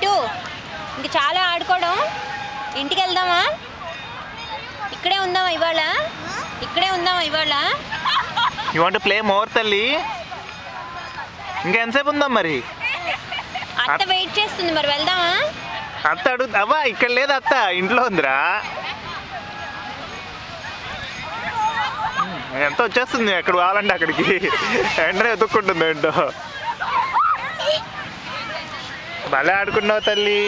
Bit ఇంక చాలా ఆడుకోవడం, ఇంటికి వెళ్దామా? ఇక్కడే ఉందామా ఇవాళ? You want to play more తల్లి? ఇంకా ఎంతసేపు ఉందాం మరి? అత్త వెయిట్ చేస్తుంది, మరి వెళ్దామా? అత్త అడుగు అవ్వా, ఇక్కడ లేదు అత్త, ఇంట్లో ఉందిరా. ఎంత వచ్చేస్తుంది ఎక్కడ కావాలంటే అక్కడికి, వెంటనే ఎత్తుక్కుంటుంది ఏంటో. భలే ఆడుకున్నావు తల్లి.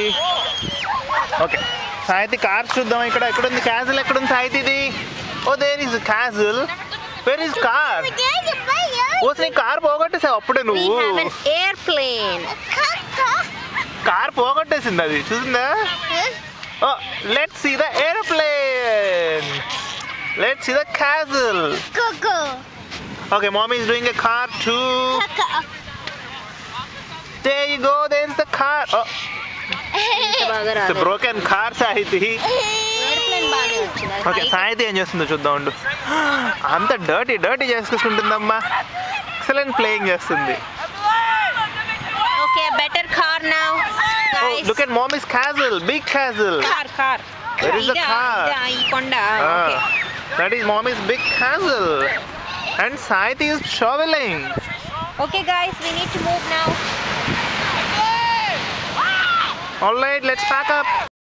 ఓకే సాయితి కార్ చూద్దాం. ఇక్కడ ఎక్కడుంది క్యాజిల్? ఎక్కడుంది సాయితిది? Oh there is castle. Where is car? Oh నీ కార్ పోగొట్టేసావు అప్పుడే నువ్వు. ఎయిర్ప్లేన్ కార్ పోగొట్టేసింది అది, చూసిందా? Oh let's see the airplane. Let's see the castle. Coco. Okay, mommy is doing a car too. There you go. There's the car. Oh, it's a broken car, Sahiti. Okay, Sahiti ఏం చేస్తుందో చూద్దాం ఉండు. అంత dirty చేసుకుంటుందమ్మా. Excellent playing చేస్తుంది. Okay, better car now. Oh, look at mommy's castle. Big castle. Car. Where is the car? ఈ కొండ. Okay. That is mommy's big castle. And Sahiti is shoveling. Okay guys, we need to move now. All right, let's pack up.